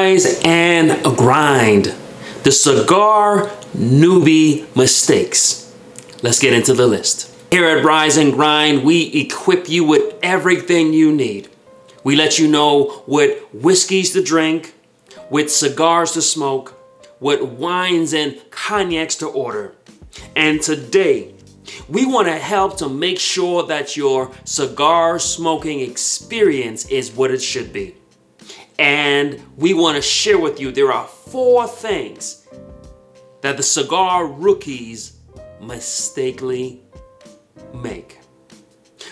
Rise and Grind. The cigar newbie mistakes. Let's get into the list. Here at Rise and Grind, we equip you with everything you need. We let you know what whiskeys to drink, what cigars to smoke, what wines and cognacs to order. And today, we want to help to make sure that your cigar smoking experience is what it should be. And we want to share with you, there are 4 things that the cigar rookies mistakenly make.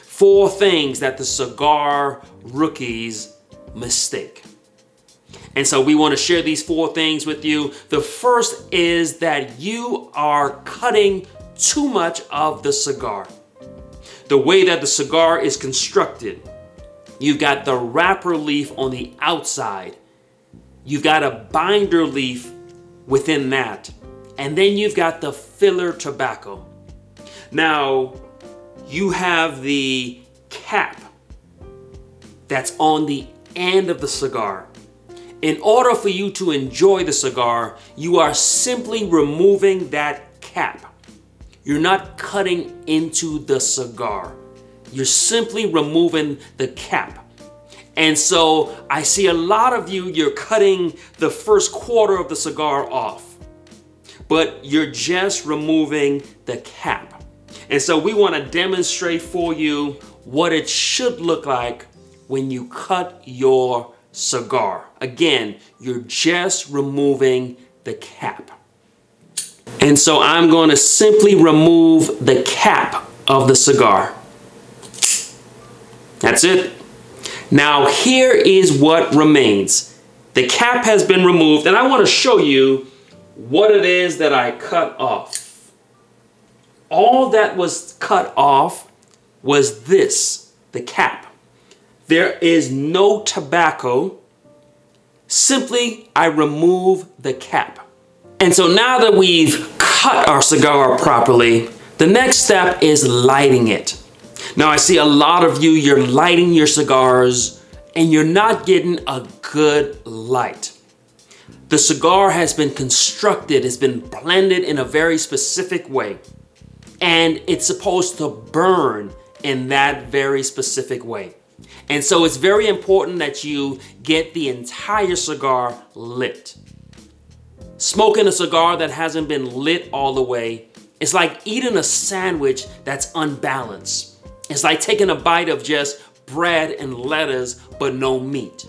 4 things that the cigar rookies mistake. And so we want to share these 4 things with you. The first is that you are cutting too much of the cigar. The way that the cigar is constructed, you've got the wrapper leaf on the outside. You've got a binder leaf within that. And then you've got the filler tobacco. Now, you have the cap that's on the end of the cigar. In order for you to enjoy the cigar, you are simply removing that cap. You're not cutting into the cigar. You're simply removing the cap. And so I see a lot of you, you're cutting the first quarter of the cigar off, but you're just removing the cap. And so we want to demonstrate for you what it should look like when you cut your cigar. Again, you're just removing the cap. And so I'm going to simply remove the cap of the cigar. That's it. Now here is what remains. The cap has been removed, and I want to show you what it is that I cut off. All that was cut off was this, the cap. There is no tobacco. Simply, I remove the cap. And so now that we've cut our cigar properly, the next step is lighting it. Now I see a lot of you, you're lighting your cigars and you're not getting a good light. The cigar has been constructed, it's been blended in a very specific way, and it's supposed to burn in that very specific way. And so it's very important that you get the entire cigar lit. Smoking a cigar that hasn't been lit all the way, it's like eating a sandwich that's unbalanced. It's like taking a bite of just bread and lettuce, but no meat.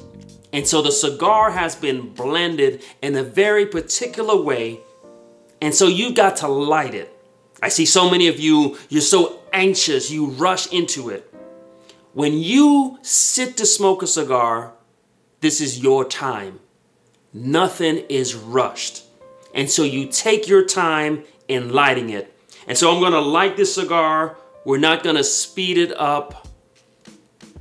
And so the cigar has been blended in a very particular way. And so you've got to light it. I see so many of you, you're so anxious, you rush into it. When you sit to smoke a cigar, this is your time. Nothing is rushed. And so you take your time in lighting it. And so I'm going to light this cigar. We're not going to speed it up.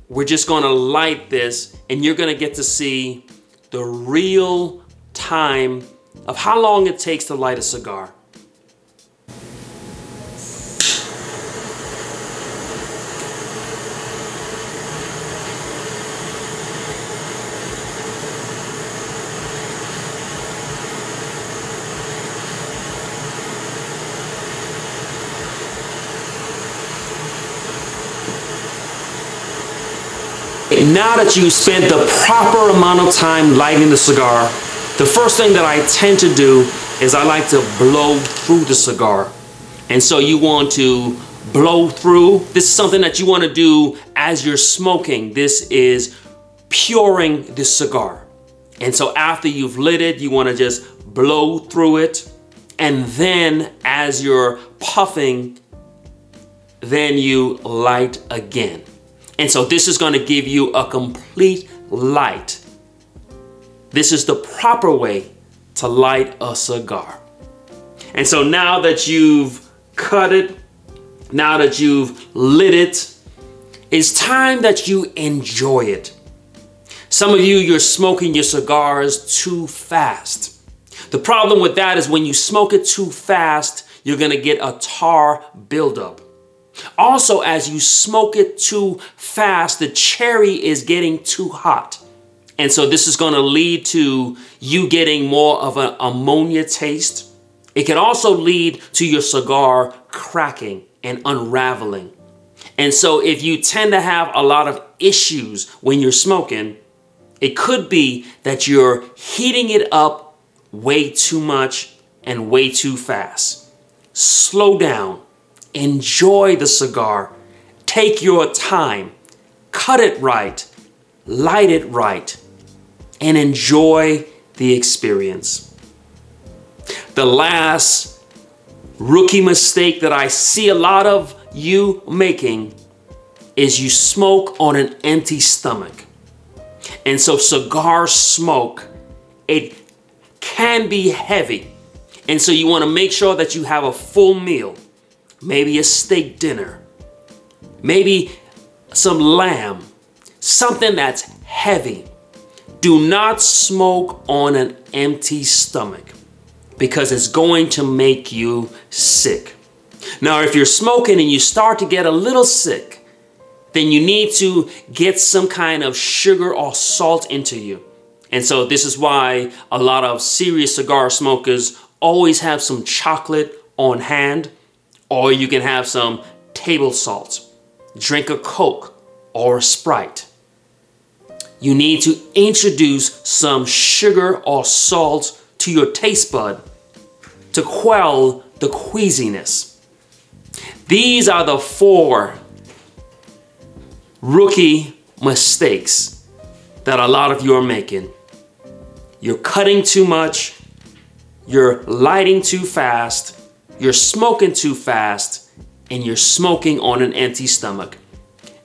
We're just going to light this, and you're going to get to see the real time of how long it takes to light a cigar. Now that you've spent the proper amount of time lighting the cigar, the first thing that I tend to do is I like to blow through the cigar. And so you want to blow through. This is something that you want to do as you're smoking. This is puring the cigar. And so after you've lit it, you want to just blow through it. And then as you're puffing, then you light again. And so this is going to give you a complete light. This is the proper way to light a cigar. And so now that you've cut it, now that you've lit it, it's time that you enjoy it. Some of you, you're smoking your cigars too fast. The problem with that is when you smoke it too fast, you're going to get a tar buildup. Also, as you smoke it too fast, the cherry is getting too hot. And so this is going to lead to you getting more of an ammonia taste. It can also lead to your cigar cracking and unraveling. And so if you tend to have a lot of issues when you're smoking, it could be that you're heating it up way too much and way too fast. Slow down. Enjoy the cigar. Take your time. Cut it right. Light it right. And enjoy the experience. The last rookie mistake that I see a lot of you making is you smoke on an empty stomach. And so cigar smoke, it can be heavy. And so you want to make sure that you have a full meal, maybe a steak dinner, maybe some lamb, something that's heavy. Do not smoke on an empty stomach because it's going to make you sick. Now, if you're smoking and you start to get a little sick, then you need to get some kind of sugar or salt into you. And so this is why a lot of serious cigar smokers always have some chocolate on hand, or you can have some table salt. Drink a Coke or a Sprite. You need to introduce some sugar or salt to your taste bud to quell the queasiness. These are the 4 rookie mistakes that a lot of you are making. You're cutting too much, you're lighting too fast, you're smoking too fast, and you're smoking on an empty stomach.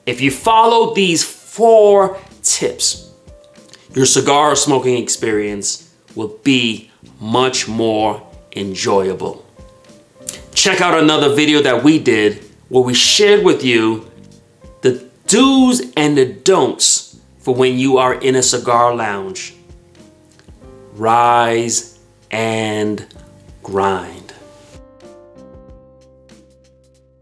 If you follow these 4 tips, your cigar smoking experience will be much more enjoyable. Check out another video that we did where we shared with you the do's and the don'ts for when you are in a cigar lounge. Rise and grind.